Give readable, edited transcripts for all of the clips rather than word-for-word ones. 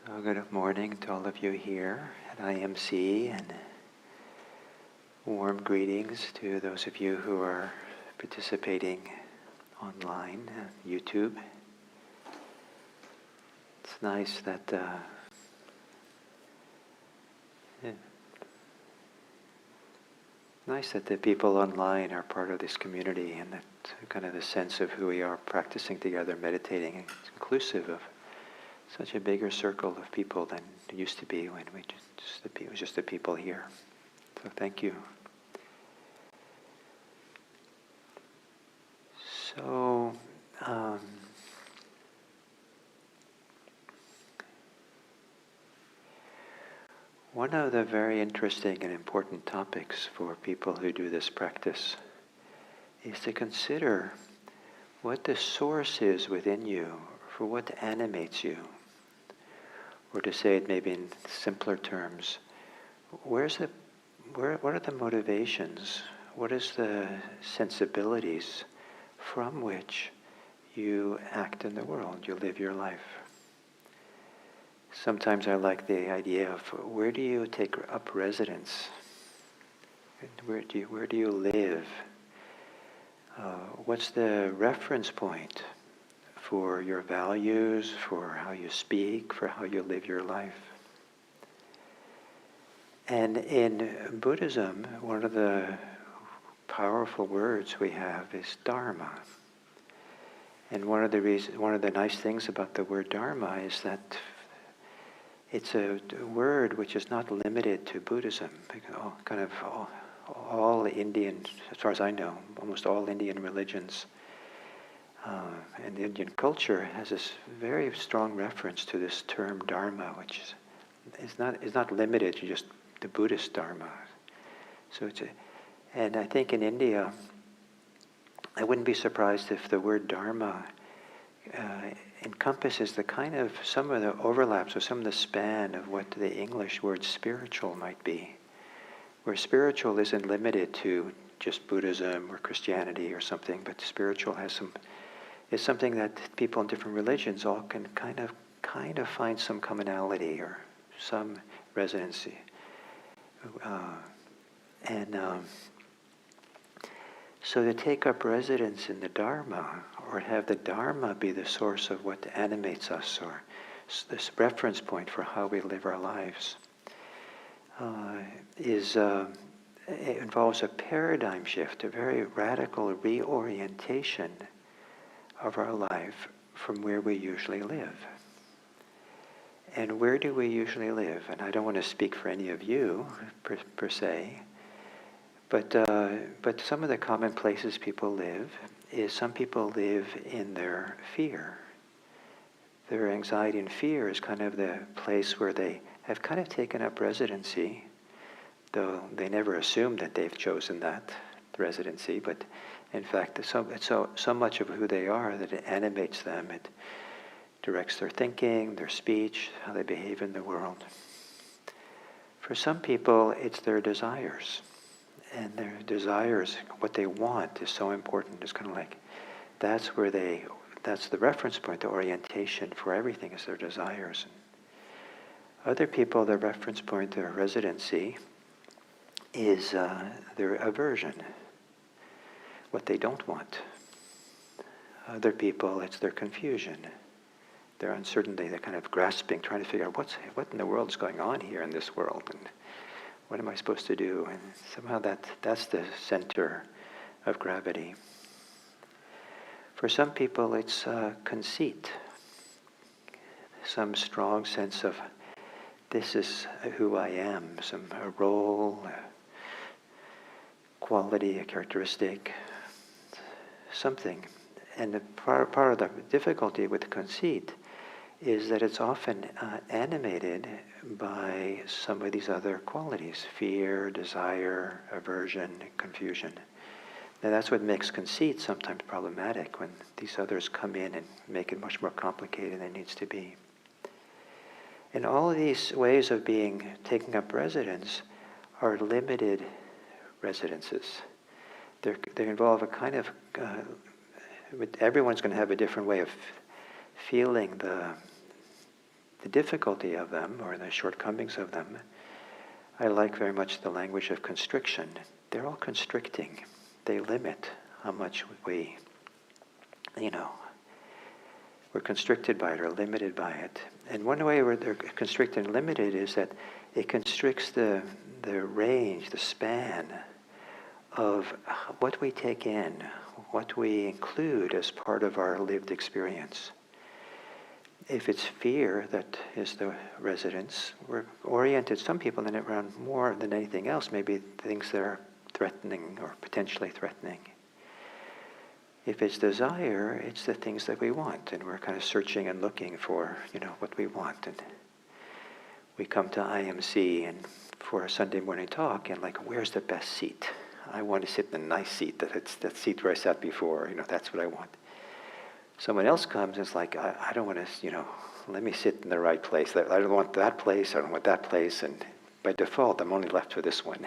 So good morning to all of you here at IMC, and warm greetings to those of you who are participating online, YouTube. It's nice that the people online are part of this community, and that kind of the sense of who we are practicing together, meditating, it's inclusive of such a bigger circle of people than it used to be when it was just the people here. So thank you. So, one of the very interesting and important topics for people who do this practice is to consider what the source is within you for what animates you. Or to say it maybe in simpler terms, what are the motivations? What is the sensibilities from which you act in the world, you live your life? Sometimes I like the idea of where do you take up residence? Where do you live? What's the reference point for your values, for how you speak, for how you live your life? And in Buddhism, one of the powerful words we have is Dharma. And one of the nice things about the word Dharma is that it's a word which is not limited to Buddhism. All Indian, as far as I know, almost all Indian religions and Indian culture has this very strong reference to this term Dharma, which is not limited to just the Buddhist Dharma. So and I think in India, I wouldn't be surprised if the word Dharma encompasses the kind of some of the overlaps or some of the span of what the English word spiritual might be, where spiritual isn't limited to just Buddhism or Christianity or something, but spiritual is something that people in different religions all can kind of find some commonality or some residency. So to take up residence in the Dharma, or have the Dharma be the source of what animates us, or this reference point for how we live our lives, it involves a paradigm shift, a very radical reorientation of our life from where we usually live. And where do we usually live? And I don't want to speak for any of you per se, but some of the common places people live is some people live in their fear. Their anxiety and fear is kind of the place where they have kind of taken up residency, though they never assume that they've chosen that residency, but in fact, it's so much of who they are that it animates them. It directs their thinking, their speech, how they behave in the world. For some people, it's their desires. And their desires, what they want, is so important. It's kind of like, that's the reference point, the orientation for everything is their desires. Other people, their reference point, their residency, is their aversion, what they don't want. Other people, it's their confusion, their uncertainty, they're kind of grasping, trying to figure out what in the world is going on here in this world, and what am I supposed to do? And somehow that's the center of gravity. For some people, it's conceit, some strong sense of this is who I am, a role, a quality, a characteristic, something. And the part of the difficulty with conceit is that it's often animated by some of these other qualities: fear, desire, aversion, confusion. Now that's what makes conceit sometimes problematic, when these others come in and make it much more complicated than it needs to be. And all of these ways of taking up residence are limited residences. They involve a kind of, everyone's going to have a different way of feeling the difficulty of them or the shortcomings of them, I like very much the language of constriction. They're all constricting. They limit how much we're constricted by it or limited by it. And one way where they're constricted and limited is that it constricts the range, the span of what we take in, what we include as part of our lived experience. If it's fear that is the residence, we're oriented, some people in it, around more than anything else, maybe things that are threatening or potentially threatening. If it's desire, it's the things that we want, and we're kind of searching and looking for, what we want. And we come to IMC and for a Sunday morning talk, and where's the best seat? I want to sit in a nice seat, that seat where I sat before, that's what I want. Someone else comes and it's like, I don't want to, let me sit in the right place. I don't want that place, I don't want that place, and by default, I'm only left with this one.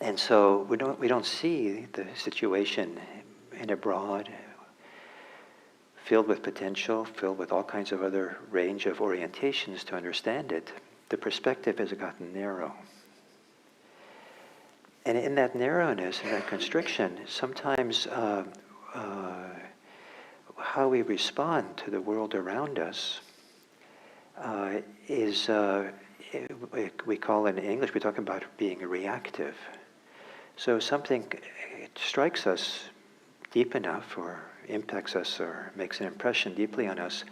And so we don't see the situation in a broad, filled with potential, filled with all kinds of other range of orientations to understand it. The perspective has gotten narrow. And in that narrowness, in that constriction, sometimes how we respond to the world around us is, we call in English, we talk about being reactive. So something strikes us deep enough or impacts us or makes an impression deeply on us,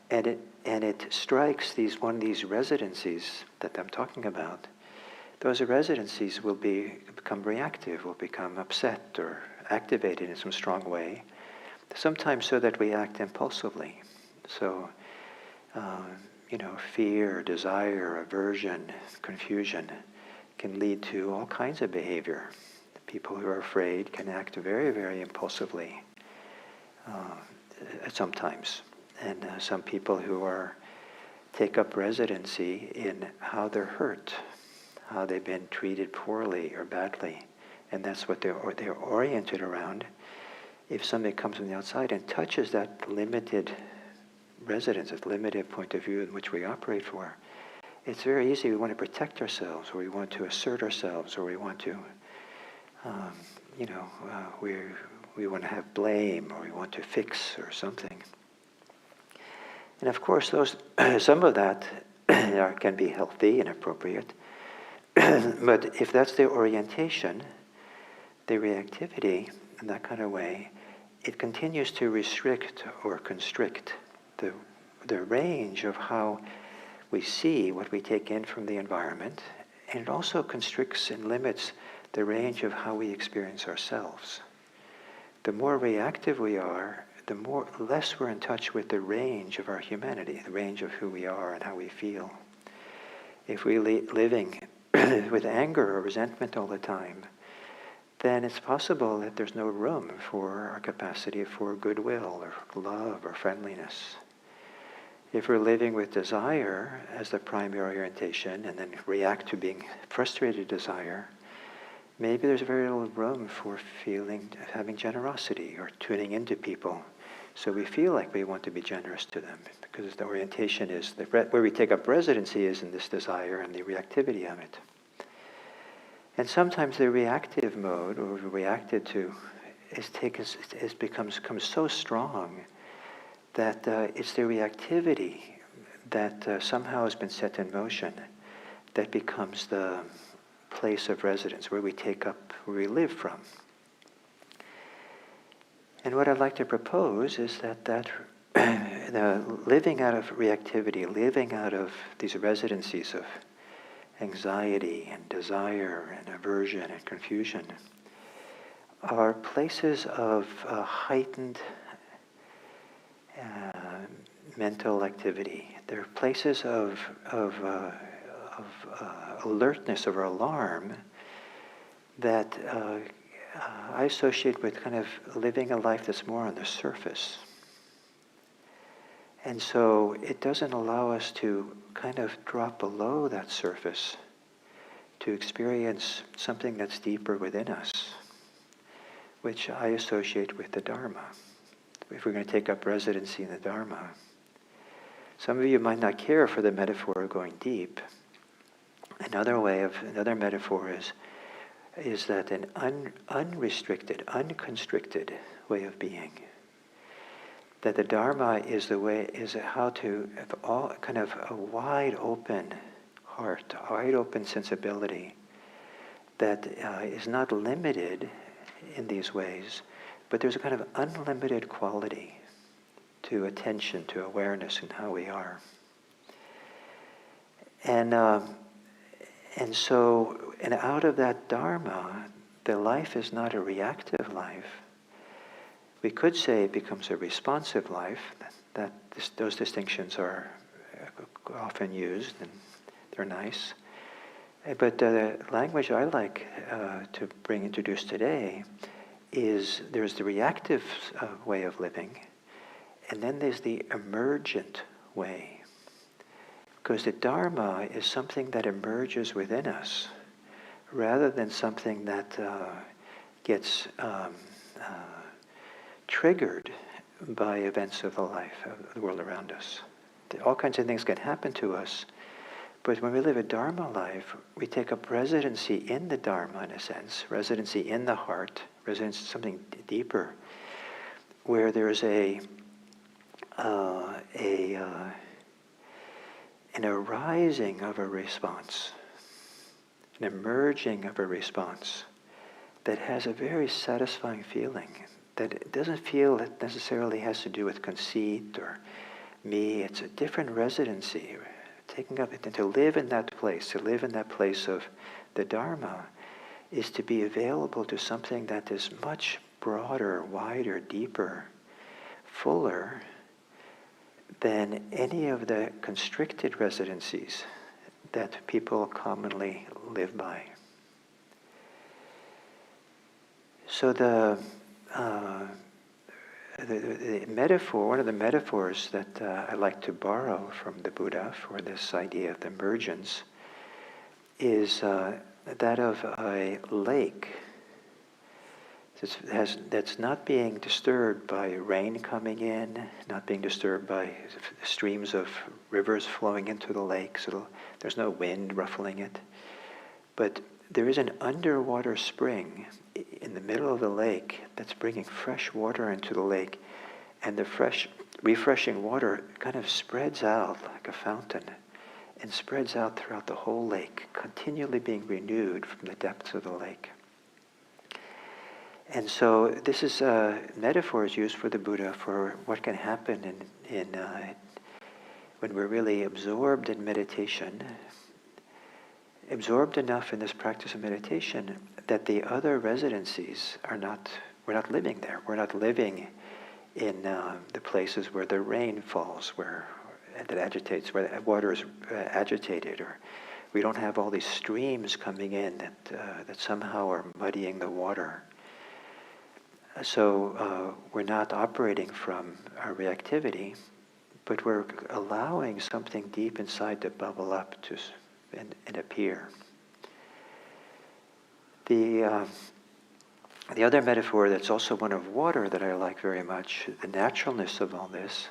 and it strikes one of these residencies that I'm talking about. Those residencies will become reactive, will become upset or activated in some strong way, sometimes so that we act impulsively. So, fear, desire, aversion, confusion can lead to all kinds of behavior. People who are afraid can act very, very impulsively sometimes. And some people who take up residency in how they're hurt, how they've been treated poorly or badly, and that's what they're oriented around. If somebody comes from the outside and touches that limited residence, that limited point of view in which we operate for, it's very easy. We want to protect ourselves, or we want to assert ourselves, or we want to, we want to have blame, or we want to fix or something. And of course, some of that can be healthy and appropriate. But if that's the orientation, the reactivity, in that kind of way, it continues to restrict or constrict the range of how we see what we take in from the environment, and it also constricts and limits the range of how we experience ourselves. The more reactive we are, the less we're in touch with the range of our humanity, the range of who we are and how we feel. If we're living with anger or resentment all the time, then it's possible that there's no room for our capacity for goodwill or love or friendliness. If we're living with desire as the primary orientation and then react to being frustrated desire, maybe there's very little room for having generosity or tuning into people. So we feel like we want to be generous to them because the orientation is, where we take up residency is in this desire and the reactivity of it. And sometimes the reactive mode, or reacted to, becomes so strong that it's the reactivity that somehow has been set in motion that becomes the place of residence, where we live from. And what I'd like to propose is that living out of reactivity, living out of these residencies of anxiety and desire and aversion and confusion, are places of heightened mental activity. They're places of alertness, of alarm, that I associate with kind of living a life that's more on the surface. And so it doesn't allow us to kind of drop below that surface to experience something that's deeper within us, which I associate with the Dharma, if we're going to take up residency in the Dharma. Some of you might not care for the metaphor of going deep. Another metaphor is that an unrestricted, unconstricted way of being. That the Dharma is how to have all kind of a wide open heart, a wide open sensibility that is not limited in these ways, but there's a kind of unlimited quality to attention, to awareness in how we are. And out of that Dharma, the life is not a reactive life. We could say it becomes a responsive life. Those distinctions are often used, and they're nice. But the language I like to introduce today is there's the reactive way of living, and then there's the emergent way. Because the Dharma is something that emerges within us, rather than something that gets triggered by events of the life, of the world around us. All kinds of things can happen to us, but when we live a Dharma life, we take up residency in the Dharma, in a sense, residency in the heart, residency something deeper, where there's an arising of a response, an emerging of a response that has a very satisfying feeling, that it doesn't feel it necessarily has to do with conceit or me. It's a different residency, taking up it, and to live in that place of the Dharma is to be available to something that is much broader, wider, deeper, fuller than any of the constricted residencies that people commonly live by. So the metaphor, one of the metaphors that I like to borrow from the Buddha for this idea of emergence is that of a lake that's not being disturbed by rain coming in, not being disturbed by streams of rivers flowing into the lake, so there's no wind ruffling it. But there is an underwater spring in the middle of the lake that's bringing fresh water into the lake, and the fresh, refreshing water kind of spreads out like a fountain and spreads out throughout the whole lake, continually being renewed from the depths of the lake. And so this is metaphors used for the Buddha for what can happen when we're really absorbed in meditation, absorbed enough in this practice of meditation that the other residencies we're not living there. We're not living in the places where the rain falls, where the water is agitated, or we don't have all these streams coming in that somehow are muddying the water. So we're not operating from our reactivity, but we're allowing something deep inside to bubble up and appear. The other metaphor that's also one of water that I like very much, the naturalness of all this,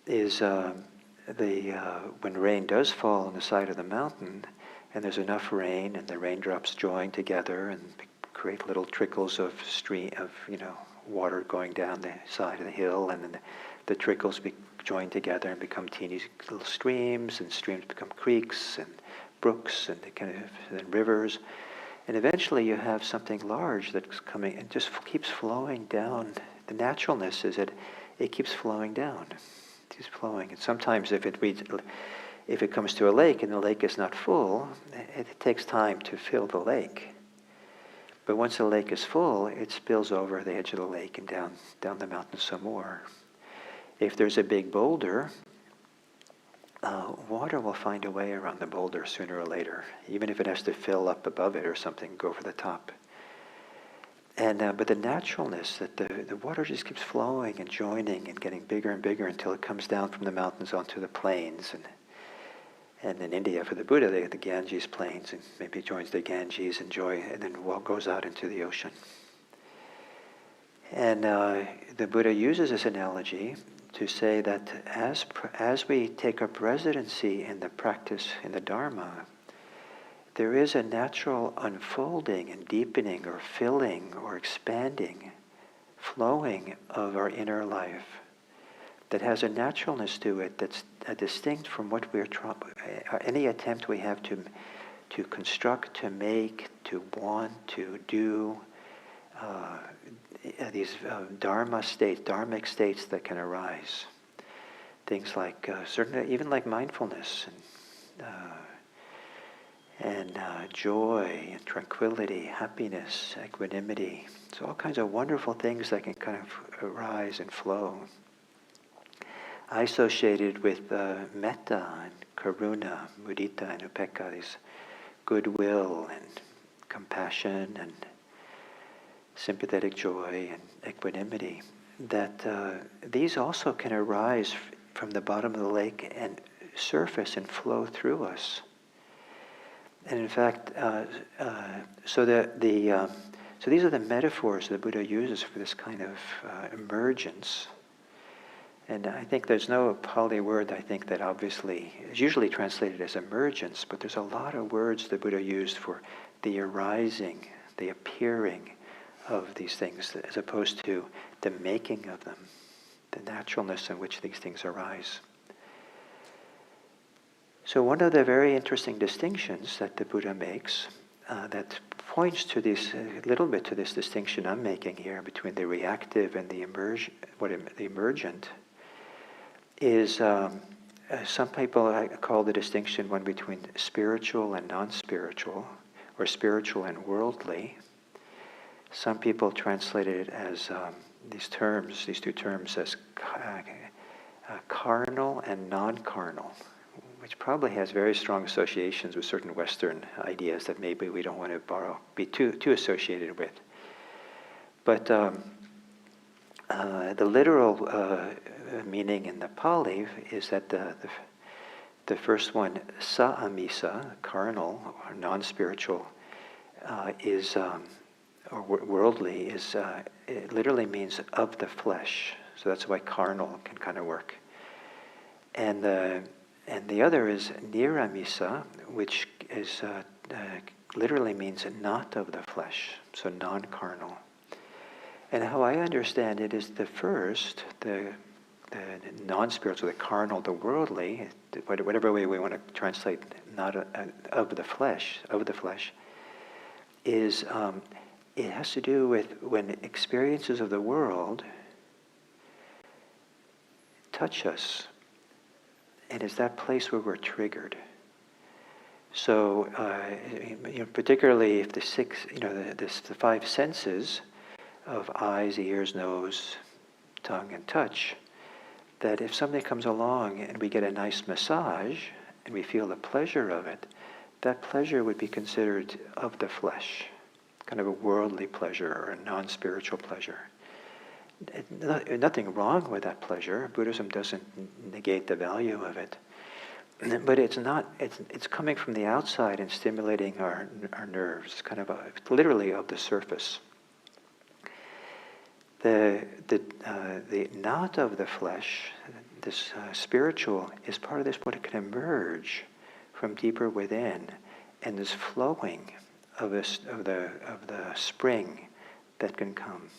is when rain does fall on the side of the mountain, and there's enough rain, and the raindrops join together and create little trickles of water going down the side of the hill, and then the trickles join together and become teeny little streams, and streams become creeks and brooks and rivers, and eventually you have something large that's coming and just keeps flowing down. The naturalness is it keeps flowing down. It keeps flowing, and sometimes if it comes to a lake and the lake is not full, it takes time to fill the lake. But once the lake is full, it spills over the edge of the lake and down the mountain some more. If there's a big boulder, water will find a way around the boulder sooner or later, even if it has to fill up above it or something, go for the top. And but the naturalness that the water just keeps flowing and joining and getting bigger and bigger until it comes down from the mountains onto the plains. And in India, for the Buddha, they have the Ganges plains, and maybe joins the Ganges and then goes out into the ocean. And the Buddha uses this analogy to say that as we take up residency in the practice, in the Dharma, there is a natural unfolding and deepening or filling or expanding, flowing of our inner life that has a naturalness to it that's distinct from what we're any attempt we have to construct, to make, to want, to do, these Dharma states, Dharmic states that can arise. Things like, certainly, even like mindfulness and joy and tranquility, happiness, equanimity. So all kinds of wonderful things that can kind of arise and flow. I associated with metta and karuna, mudita and upekkha, these goodwill and compassion and sympathetic joy and equanimity, that these also can arise from the bottom of the lake and surface and flow through us. And in fact, so these are the metaphors the Buddha uses for this kind of emergence. And I think there's no Pali word, I think, that obviously is usually translated as emergence, but there's a lot of words the Buddha used for the arising, the appearing of these things, as opposed to the making of them, the naturalness in which these things arise. So one of the very interesting distinctions that the Buddha makes, that points to this, a little bit to this distinction I'm making here between the reactive and the emergent, is some people call the distinction one between spiritual and non-spiritual, or spiritual and worldly. Some people translated it as these two terms as carnal and non-carnal, which probably has very strong associations with certain Western ideas that maybe we don't want to be too associated with. But the literal meaning in the Pali is that the first one, sa-amisa, carnal or non-spiritual, is or worldly, is it literally means of the flesh. So that's why carnal can kind of work. And the other is niramisa, which is literally means not of the flesh, so non-carnal. And how I understand it is the first, the non-spiritual, the carnal, the worldly, whatever way we want to translate, not of the flesh, is it has to do with when experiences of the world touch us, and it's that place where we're triggered. So, particularly if the five senses of eyes, ears, nose, tongue, and touch, that if something comes along and we get a nice massage and we feel the pleasure of it, that pleasure would be considered of the flesh, kind of a worldly pleasure or a non-spiritual pleasure. Nothing wrong with that pleasure. Buddhism doesn't negate the value of it. But it's coming from the outside and stimulating our nerves, kind of literally of the surface. The not of the flesh, this spiritual, is part of this, what it can emerge from deeper within, and this flowing of the spring that can come.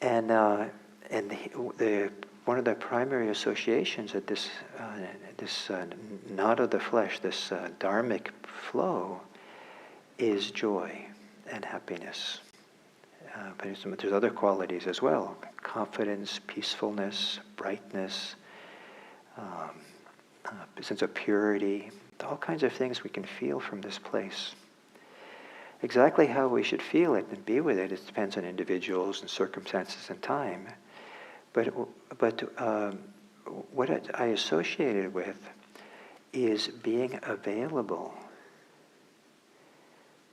And one of the primary associations that this not of the flesh, this dharmic flow, is joy and happiness. But there's other qualities as well: confidence, peacefulness, brightness, a sense of purity, all kinds of things we can feel from this place. Exactly how we should feel it and be with it, it depends on individuals and circumstances and time. But what I associate it with is being available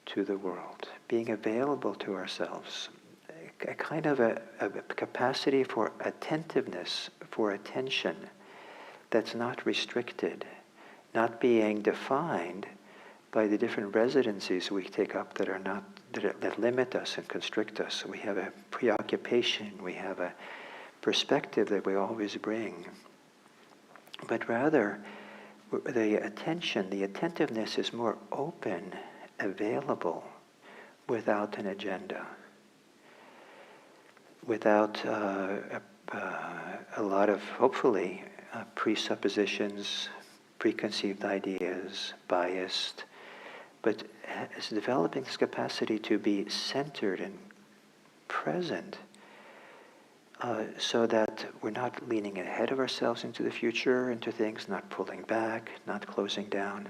to the world, being available to ourselves, a kind of a capacity for attentiveness, for attention, that's not restricted, not being defined by the different residencies we take up that are not that limit us and constrict us. We have a preoccupation, we have a perspective that we always bring. But rather, the attention, the attentiveness is more open, available, without an agenda, without a lot of, hopefully, presuppositions, preconceived ideas, biased, but is developing this capacity to be centered and present, so that we're not leaning ahead of ourselves into the future, into things, not pulling back, not closing down,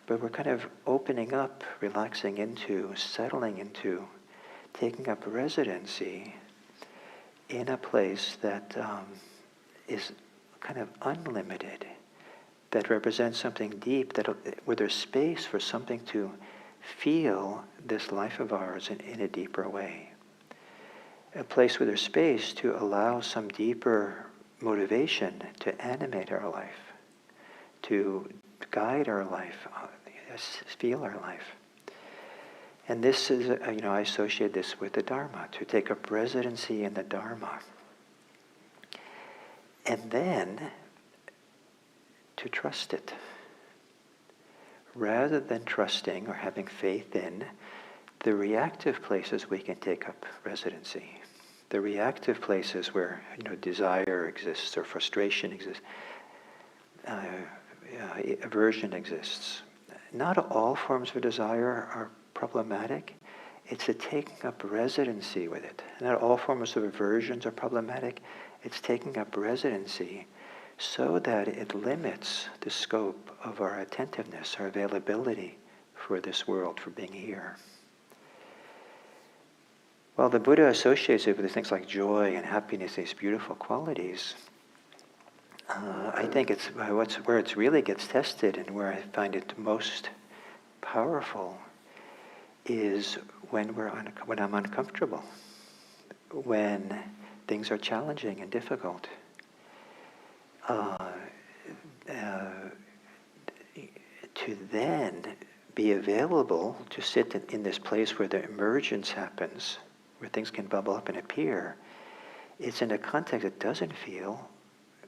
but we're kind of opening up, relaxing into, settling into, taking up residency in a place that is kind of unlimited, that represents something deep, where there's space for something to feel this life of ours in a deeper way. A place where there's space to allow some deeper motivation to animate our life, to guide our life, feel our life. And this is, I associate this with the Dharma, to take up residency in the Dharma. And then to trust it. Rather than trusting or having faith in the reactive places, we can take up residency. The reactive places where desire exists or frustration exists, aversion exists. Not all forms of desire are problematic. It's the taking up residency with it. Not all forms of aversions are problematic. It's taking up residency so that it limits the scope of our attentiveness, our availability for this world, for being here. Well, the Buddha associates it with things like joy and happiness, these beautiful qualities. I think it's where it really gets tested, and where I find it most powerful is when I'm uncomfortable, when things are challenging and difficult. To then be available to sit in this place where the emergence happens, where things can bubble up and appear, it's in a context that doesn't feel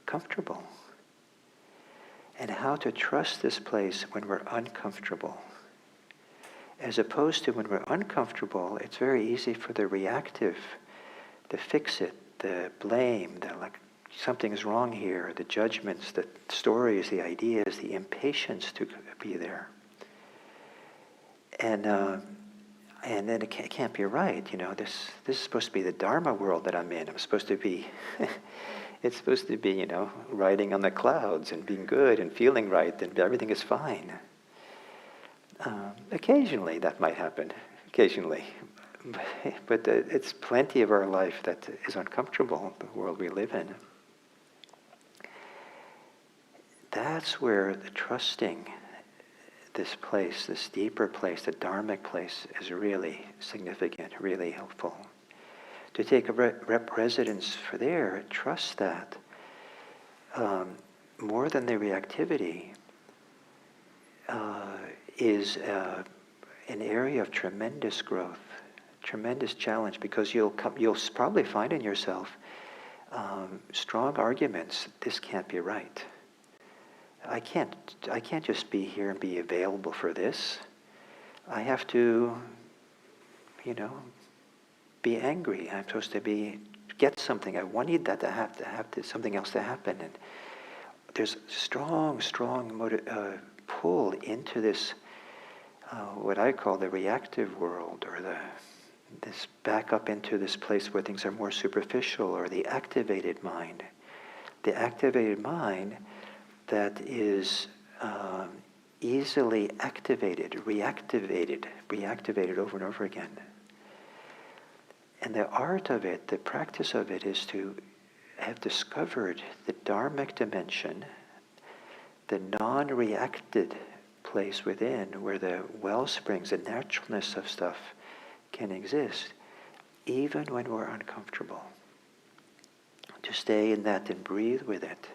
comfortable. And how to trust this place when we're uncomfortable. As opposed to when we're uncomfortable, it's very easy for the reactive, the fix-it, the blame, the something's wrong here, the judgments, the stories, the ideas, the impatience to be there. And then it can't be right. This is supposed to be the Dharma world that I'm in. I'm supposed to be, it's supposed to be, riding on the clouds and being good and feeling right and everything is fine. Occasionally that might happen, occasionally. But it's plenty of our life that is uncomfortable, the world we live in. That's where the trusting this place, this deeper place, the Dharmic place, is really significant, really helpful. To take a residence for there, trust that more than the reactivity is an area of tremendous growth, tremendous challenge, because you'll probably find in yourself strong arguments. This can't be right. I can't just be here and be available for this. I have to, be angry. I'm supposed to get something. I need that to have something else to happen. And there's strong pull into this, what I call the reactive world, or this back up into this place where things are more superficial, or the activated mind. The activated mind that is easily activated, reactivated over and over again. And the art of it, the practice of it, is to have discovered the Dharmic dimension, the non-reacted place within, where the well springs, the naturalness of stuff can exist, even when we're uncomfortable. To stay in that and breathe with it.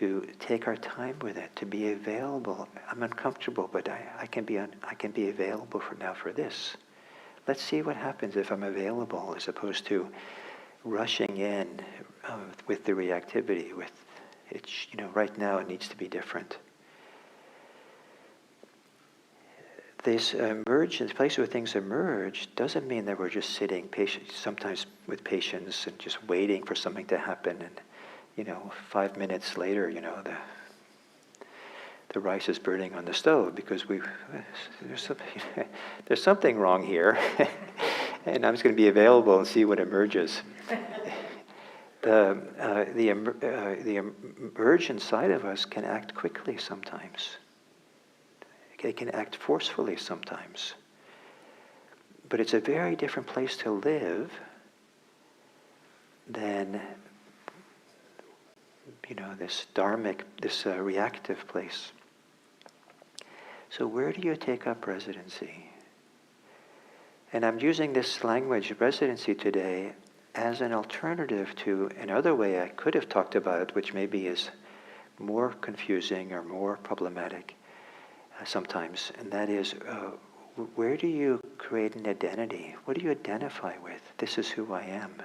To take our time with it, to be available. I'm uncomfortable, but I can be available for this. let's see what happens if I'm available, as opposed to rushing in with the reactivity. With it, right now it needs to be different. This emergence, place where things emerge, doesn't mean that we're just sitting patient, sometimes with patience and just waiting for something to happen. And 5 minutes later, the rice is burning on the stove because there's something wrong here, and I'm just going to be available and see what emerges. The emergent side of us can act quickly sometimes. It can act forcefully sometimes. But it's a very different place to live than, this Dharmic, this reactive place. So where do you take up residency? And I'm using this language, residency, today as an alternative to another way I could have talked about it, which maybe is more confusing or more problematic sometimes, and that is, where do you create an identity? What do you identify with? This is who I am.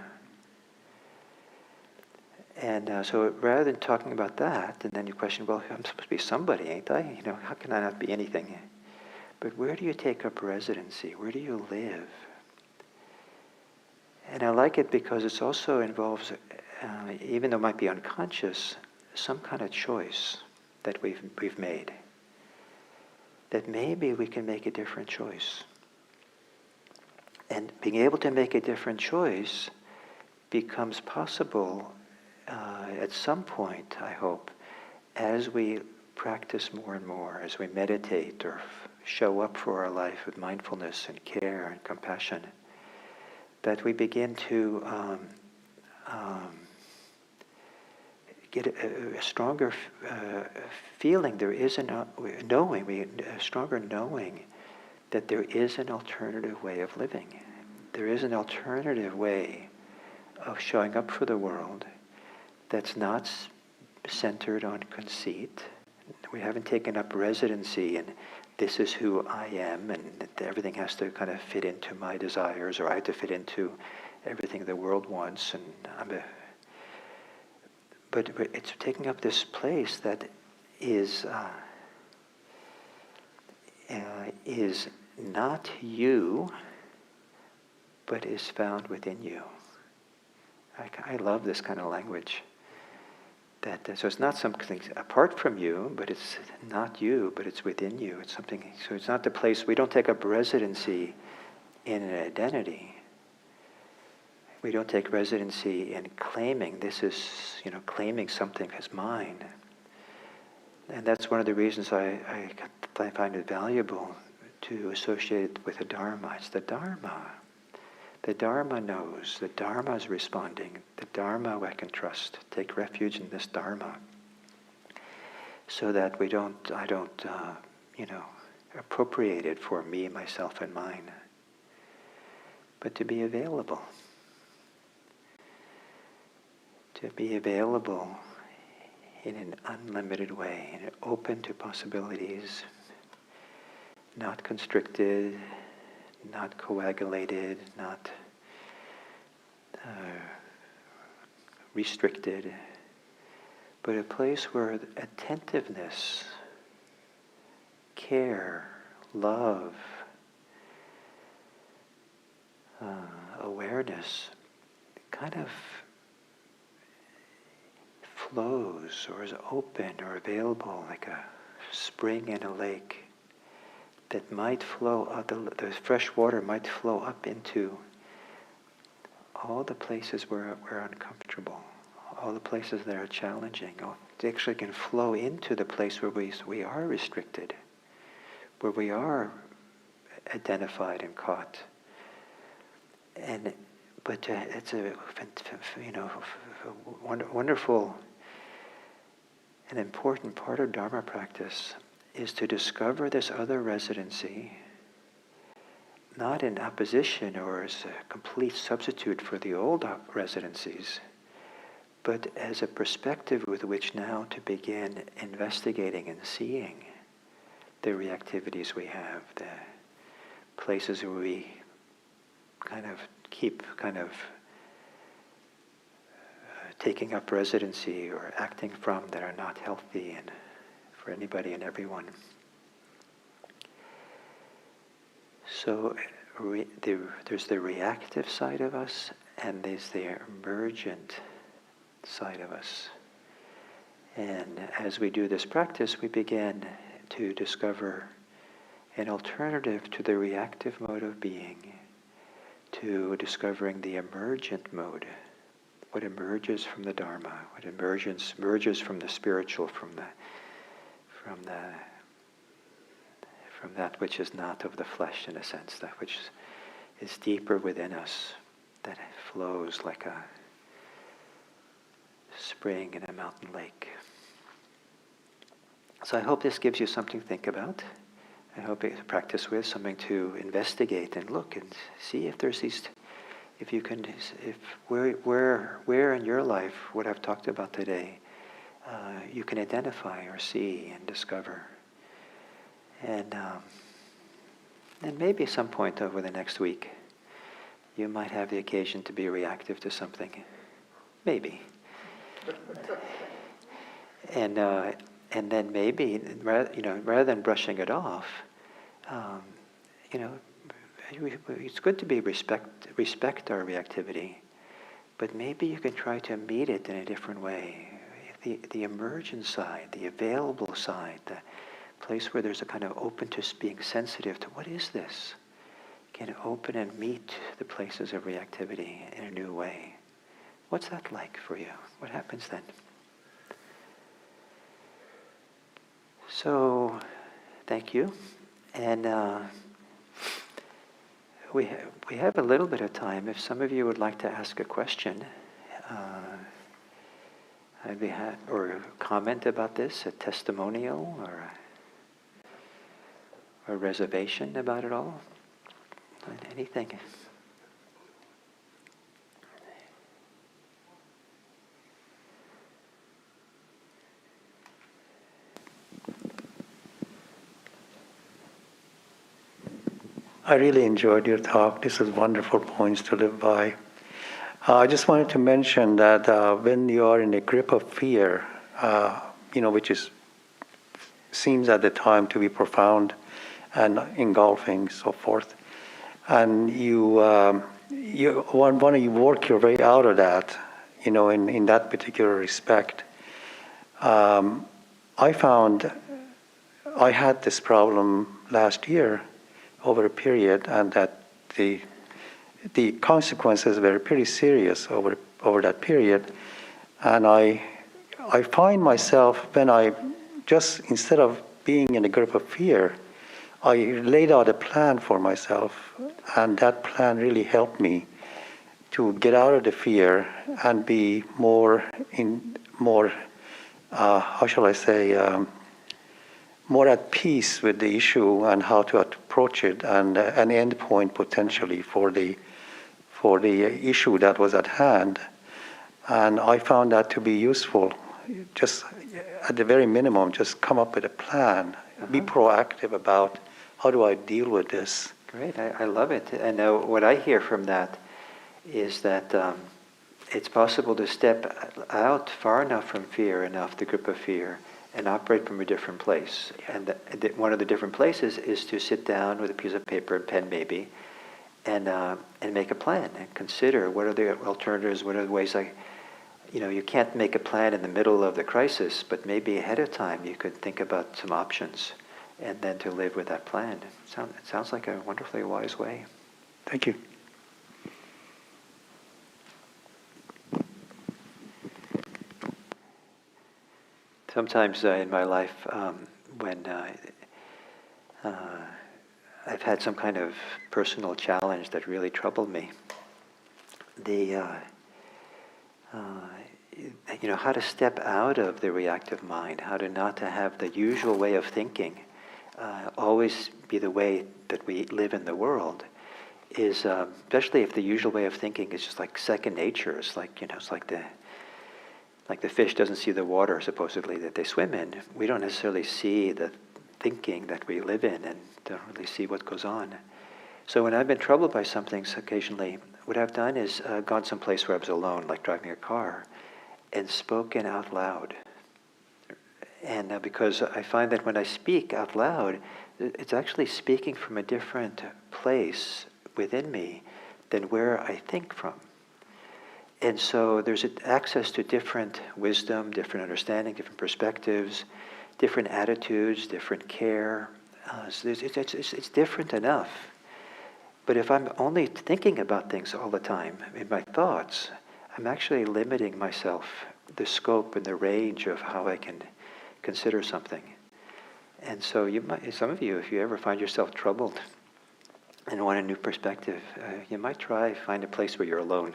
And so rather than talking about that, and then you question, well, I'm supposed to be somebody, ain't I? How can I not be anything? But where do you take up residency? Where do you live? And I like it because it also involves, even though it might be unconscious, some kind of choice that we've made. That maybe we can make a different choice. And being able to make a different choice becomes possible at some point, I hope, as we practice more and more, as we meditate or show up for our life with mindfulness and care and compassion, that we begin to get a stronger feeling. There is a stronger knowing that there is an alternative way of living. There is an alternative way of showing up for the world that's not centered on conceit. We haven't taken up residency and this is who I am, and everything has to kind of fit into my desires, or I have to fit into everything the world wants, and but it's taking up this place that is not you, but is found within you. I love this kind of language. So it's not something apart from you, but it's not you, but it's within you. It's something. So it's not the place. We don't take up residency in an identity. We don't take residency in claiming this is, claiming something as mine. And that's one of the reasons I find it valuable to associate it with the Dharma. It's the Dharma. The Dharma knows. The Dharma is responding. The Dharma I can trust. Take refuge in this Dharma, so that I don't appropriate it for me, myself, and mine. But to be available. To be available in an unlimited way, and open to possibilities, not constricted, not coagulated, not restricted, but a place where attentiveness, care, love, awareness kind of flows or is open or available like a spring in a lake that might flow out, the fresh water might flow up into all the places where we're uncomfortable, all the places that are challenging. It actually can flow into the place where we are restricted, where we are identified and caught. But it's a wonderful and important part of Dharma practice is to discover this other residency, not in opposition or as a complete substitute for the old residencies, but as a perspective with which now to begin investigating and seeing the reactivities we have, the places where we keep taking up residency or acting from that are not healthy and for anybody and everyone. So there's the reactive side of us, and there's the emergent side of us. And as we do this practice, we begin to discover an alternative to the reactive mode of being, to discovering the emergent mode, what emerges from the Dharma, what emerges from the spiritual, from that which is not of the flesh, in a sense, that which is deeper within us, that flows like a spring in a mountain lake. So I hope this gives you something to think about. I hope it's practice with, something to investigate and look and see if there's these, where in your life, what I've talked about today, you can identify or see and discover. And maybe at some point over the next week, you might have the occasion to be reactive to something. Maybe. And then maybe, rather than brushing it off, it's good to respect our reactivity, but maybe you can try to meet it in a different way. The emergent side, the available side, the place where there's a kind of open to being sensitive to what is this, can open and meet the places of reactivity in a new way. What's that like for you? What happens then? So, thank you. And we have a little bit of time. If some of you would like to ask a question, or comment about this, a testimonial, or a reservation about it all, anything. I really enjoyed your talk. This is wonderful points to live by. I just wanted to mention that when you are in a grip of fear, which seems at the time to be profound and engulfing, so forth, and you want to work your way out of that, in that particular respect. I found I had this problem last year over a period, and that the consequences were pretty serious over that period. And I find myself, when I just, instead of being in a grip of fear, I laid out a plan for myself, and that plan really helped me to get out of the fear and be more, more at peace with the issue and how to approach it, and an end point potentially for the issue that was at hand. And I found that to be useful. Just at the very minimum, just come up with a plan. Be proactive about how do I deal with this. Great, I love it. And what I hear from that is that it's possible to step out far enough from fear, enough the grip of fear, and operate from a different place. And one of the different places is to sit down with a piece of paper and pen maybe, and make a plan and consider what are the alternatives, what are the ways you can't make a plan in the middle of the crisis, but maybe ahead of time you could think about some options and then to live with that plan. It sounds like a wonderfully wise way. Thank you. Sometimes in my life, when I've had some kind of personal challenge that really troubled me, how to step out of the reactive mind, how to not to have the usual way of thinking always be the way that we live in the world, is especially if the usual way of thinking is just like second nature. It's like it's like the fish doesn't see the water supposedly that they swim in. We don't necessarily see the thinking that we live in and don't really see what goes on. So when I've been troubled by something occasionally, what I've done is gone someplace where I was alone, like driving a car, and spoken out loud. And because I find that when I speak out loud, it's actually speaking from a different place within me than where I think from. And so there's access to different wisdom, different understanding, different perspectives, different attitudes, different care. So it's different enough. But if I'm only thinking about things all the time in my thoughts, I'm actually limiting myself, the scope and the range of how I can consider something. And so you might, some of you, if you ever find yourself troubled and want a new perspective, you might try find a place where you're alone.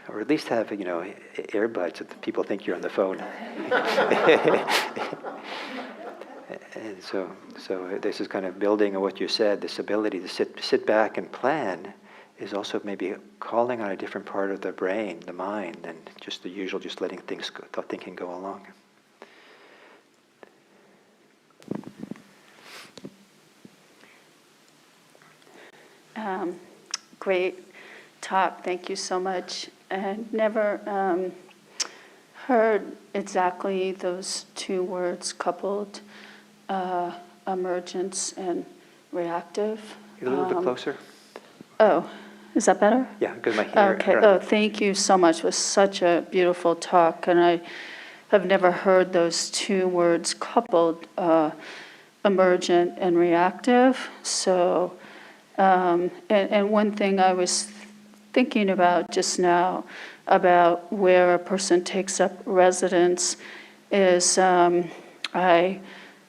Or at least have, earbuds that people think you're on the phone. And so this is kind of building on what you said, this ability to sit back and plan is also maybe calling on a different part of the brain, the mind, than just the usual, just letting things go, thinking go along. Great talk, thank you so much. And never heard exactly those two words coupled, emergence and reactive. A little bit closer. Oh, is that better? Yeah, because my hair. Okay. Oh, thank you so much. It was such a beautiful talk, and I have never heard those two words coupled, emergent and reactive. So, and one thing I was thinking about just now about where a person takes up residence is I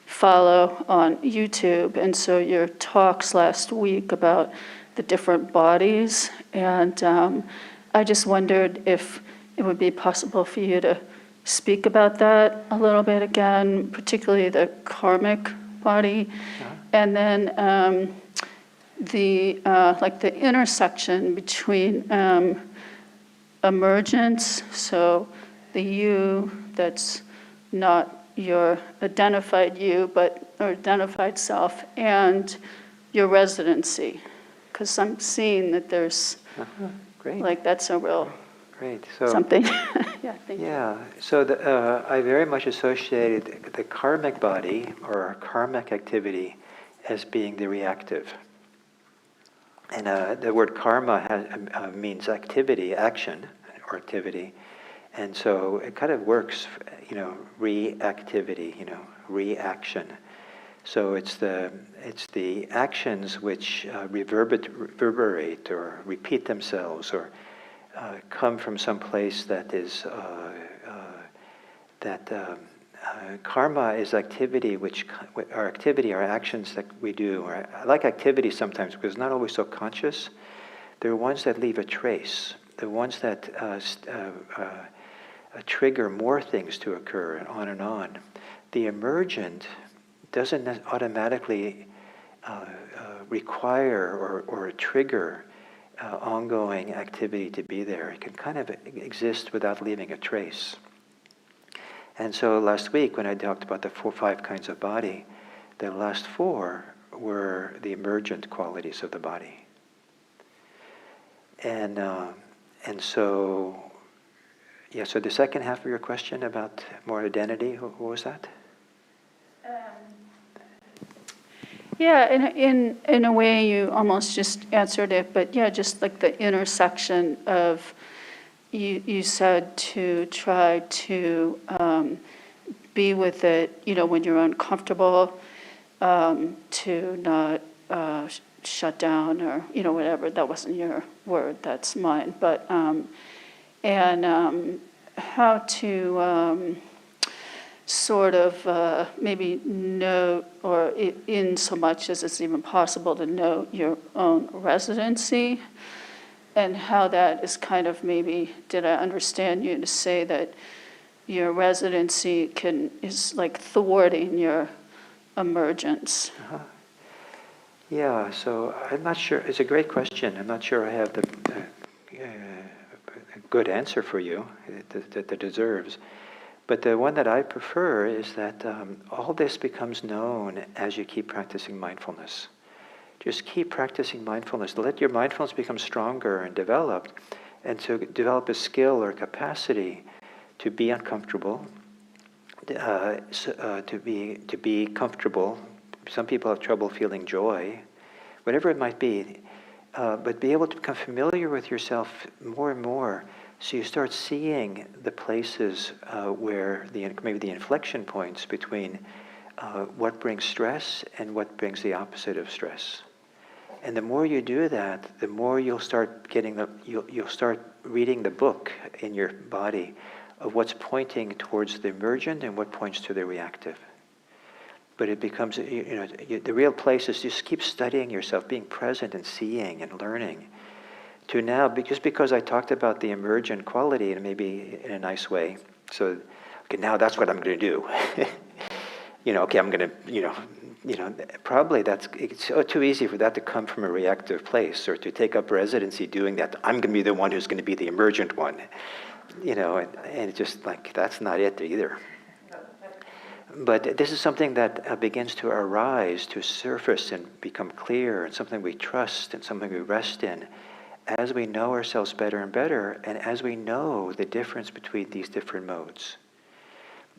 follow on YouTube, and so your talks last week about the different bodies, and I just wondered if it would be possible for you to speak about that a little bit again, particularly the karmic body, and then the intersection between emergence, so the you that's not your identified you, but or identified self, and your residency, because I'm seeing that there's Great. like that's a real Great. So something. Yeah, thank you. yeah. So I very much associated the karmic body or karmic activity as being the reactive. And the word karma means activity, action, or activity. And so it kind of works, reactivity, reaction. So it's the actions which reverberate or repeat themselves or come from some place that is karma is activity, our actions that we do. I like activity sometimes because it's not always so conscious. They're ones that leave a trace. The ones that trigger more things to occur, and on and on. The emergent doesn't automatically require or trigger ongoing activity to be there. It can kind of exist without leaving a trace. And so last week when I talked about the 5 kinds of body, the last 4 were the emergent qualities of the body. And so, yeah, so the second half of your question about more identity, what was that? Yeah, in a way you almost just answered it, but yeah, just like the intersection of, you said to try to be with it, when you're uncomfortable, to not shut down or, whatever, that wasn't your word, that's mine, but, and how to sort of maybe note, or in so much as it's even possible to note your own residency, and how that is kind of maybe, did I understand you to say that your residency is like thwarting your emergence? Uh-huh. Yeah, so I'm not sure, it's a great question. I'm not sure I have the good answer for you that deserves. But the one that I prefer is that all this becomes known as you keep practicing mindfulness. Just keep practicing mindfulness. Let your mindfulness become stronger and developed, and to develop a skill or capacity to be uncomfortable, to be comfortable. Some people have trouble feeling joy, whatever it might be, but be able to become familiar with yourself more and more, so you start seeing the places where maybe the inflection points between what brings stress and what brings the opposite of stress. And the more you do that, the more you'll start you'll start reading the book in your body of what's pointing towards the emergent and what points to the reactive. But it becomes, the real place is just keep studying yourself, being present and seeing and learning. To now, just because I talked about the emergent quality, and maybe in a nice way, so okay, now that's what I'm going to do. Okay, I'm going to, probably it's too easy for that to come from a reactive place, or to take up residency doing that. I'm going to be the one who's going to be the emergent one, and it's just like, that's not it either. But this is something that begins to arise, to surface and become clear, and something we trust and something we rest in as we know ourselves better and better, and as we know the difference between these different modes.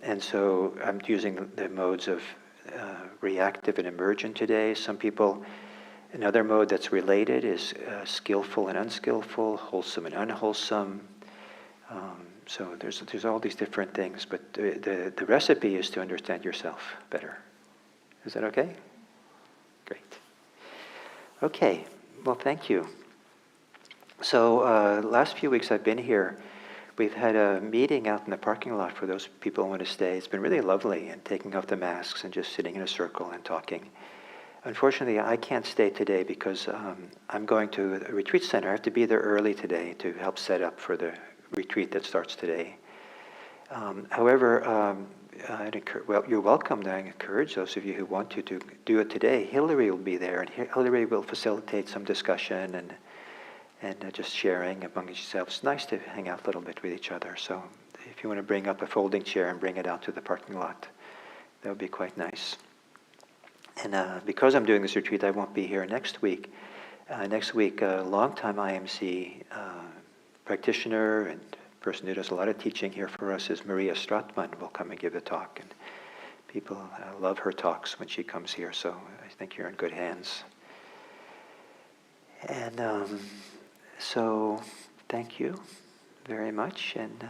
And so I'm using the modes of reactive and emergent today. Some people, another mode that's related is skillful and unskillful, wholesome and unwholesome. So there's all these different things, but the recipe is to understand yourself better. Is that okay? Great. Okay, well, thank you. So last few weeks I've been here, we've had a meeting out in the parking lot for those people who want to stay. It's been really lovely, and taking off the masks and just sitting in a circle and talking. Unfortunately, I can't stay today because I'm going to a retreat center. I have to be there early today to help set up for the retreat that starts today. However, you're welcome. I encourage those of you who want to do it today. Hillary will be there, and Hillary will facilitate some discussion and just sharing among yourselves. It's nice to hang out a little bit with each other. So if you want to bring up a folding chair and bring it out to the parking lot, that would be quite nice. And because I'm doing this retreat, I won't be here next week. Next week, a longtime IMC practitioner and person who does a lot of teaching here for us is Maria Stratman will come and give a talk. And people love her talks when she comes here, so I think you're in good hands. And so thank you very much. And